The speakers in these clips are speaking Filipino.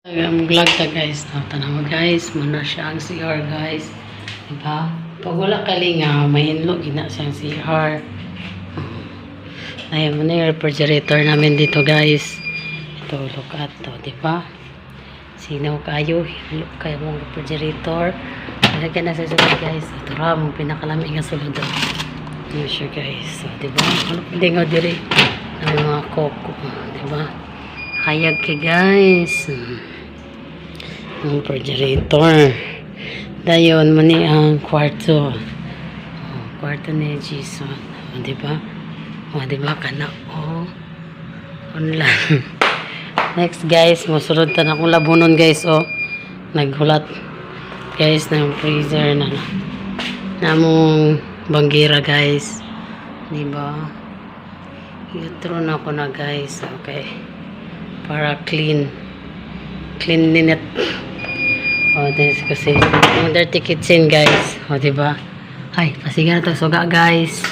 Vlog ta guys. Tanawa guys, muna siya ang CR guys. Diba? Pag wala kalinga, mahinlo gina siyang CR. Ayan mo na yung refrigerator namin dito guys. Ito, look at to, diba? Sinaw kayo, hinlo kayo mong refrigerator. Lagyan na sa sulod guys. Ito ra, mong pinakalamig ang sulod. Ayan siya guys. So, diba? Ano pwede nga diri? Ang mga koko. Diba? Hayag kay guys. Ang refrigerator. Dayon mo ni ang kwarto. Kwarto ni Jason. Diba? Diba ka na? Online. Next guys, masunod ta na akong labunon guys. Naghulat guys ng freezer na namong banggira guys. Diba? Yutro na ako na guys. Okay. Para clean ninit. This kasi yung dirty kitchen guys. Diba? Ay, pasiga na to suga guys.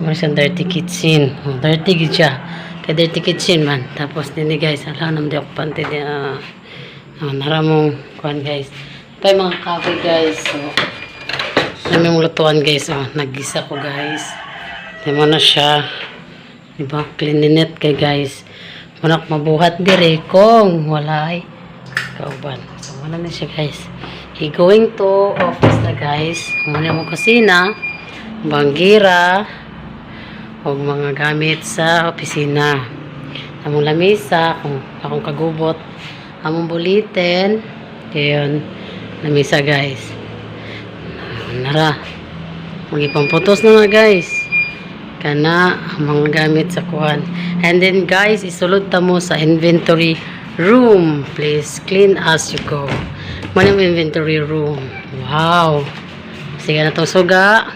Ano siyang dirty kitchen. Dirty gid siya. Kaya dirty kitchen man. Tapos din guys, ala naman di ako pante din. Naramong kuhan guys. Pa mga coffee guys. Naming lutuan guys. Naggisa ko guys. Diba na siya. Diba? Clean ninit kay guys. Manak mabuhat dire kung walay kauban. So wala na siya guys. He going to office na guys. Muna mo kusina, banggira, o mga gamit sa opisina. Among lamisa, kung akong kagubot, among bulitin, yun, lamisa guys. Nara, magipamputos na nga guys. Kana mga gamit sa kuhan. And then guys, isulod ta mo sa inventory room. Please clean as you go. Manang inventory room. Wow. Sige na itong suga.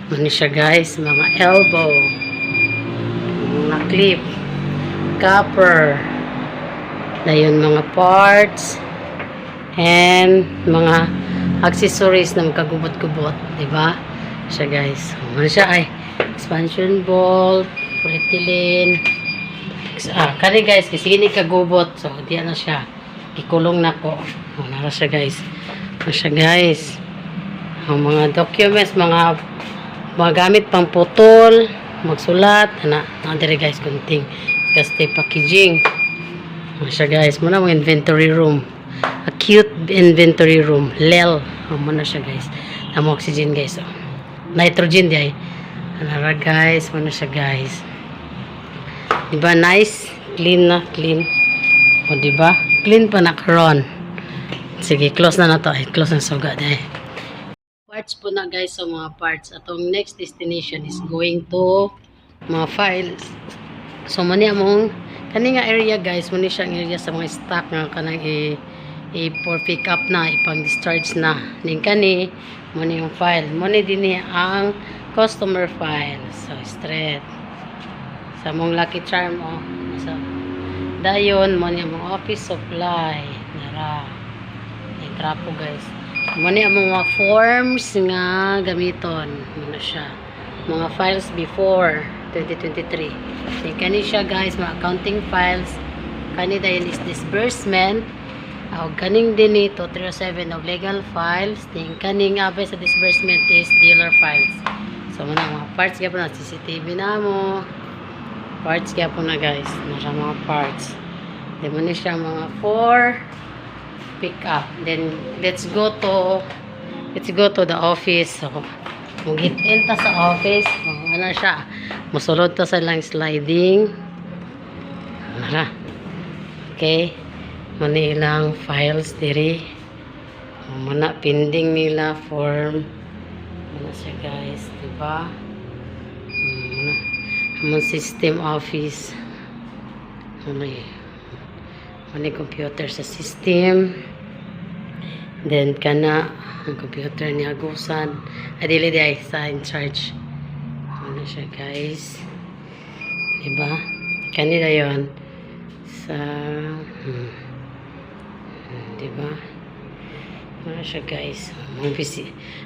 Mani siya guys, mga elbow, mga clip, copper, dayon mga parts, and mga accessories na magkagubot-gubot. Diba? Siya guys. Mani siya ay expansion bolt, polyethylene. Kani guys, kasi gini kagubot. So, di na siya. Ikulong na ko. Nara siya guys. Nara siya guys. Ang mga documents, mga gamit pang putol, magsulat. Dire guys, kunting. Kasi packaging. Nara siya guys. Muna mga inventory room. Acute inventory room. LEL. Muna siya guys. Namo oxygen guys. Nitrogen di ay. Nara guys, ano siya guys. Diba nice? Clean na, clean. O diba? Clean pa na karon. Sige, close na to. Close na suga dahil. Parts po na guys, so mga parts. Atong next destination is going to mga files. So mani among kani nga area guys, muni siyang area sa mga stock nga kanang for pick up na, ipang discharge na. Ning kani muni yung file. Muni dinhi ang customer file. So, straight. Sa mong Lucky Charm, So, dayon, mo niya mong office supply. Nara. Itrapo, guys. Mo niya mong mga forms nga gamiton. Muna siya. Mga files before 2023. So, kani siya, guys, mga accounting files. Kani dayon is disbursement. Kaning din ito, 307 of legal files. Then, kaning abay sa disbursement is dealer files. So, muna mga parts kaya po na CCTV na mo. Parts kaya po na guys. Nasa mga parts. Then, muna siya mga 4 pick up. Then, let's go to the office. So, mag-hit-in ta sa office. Ano siya? Musulod ta sa lang sliding. Nara. Okay. Muna ilang files diri. Muna pending nila form. Ano siya guys, diba? Among system office. May computer sa system. Then kana ang computer ni Agusan. Adili di ay sa in charge. Ano siya guys? Diba? Kanila yon sa diba? Ano siya guys,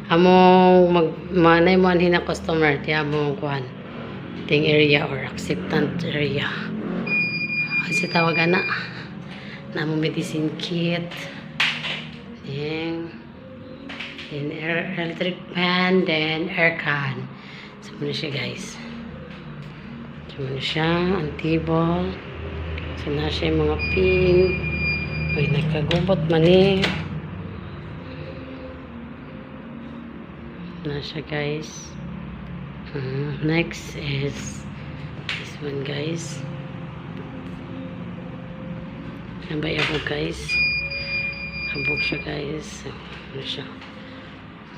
among manay mo anhin na customer ti among kuan ting area or acceptant area kasi tawagan na Namo medicine kit. Then electric fan, then aircon. So, muna siya guys. So, muna siya, antibol. So, na siya yung mga pin. Uy, nagkagubot man eh. Na siya guys. Next is this one guys. Nabay ako guys. Habog siya guys. Ano siya?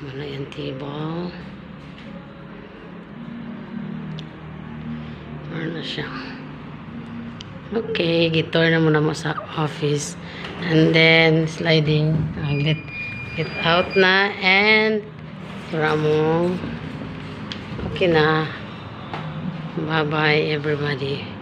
Wala yung table. Ano siya? Okay, gitor na muna mo sa office. And then, sliding. Get out na. And, sura mo. Okay na. Bye-bye everybody.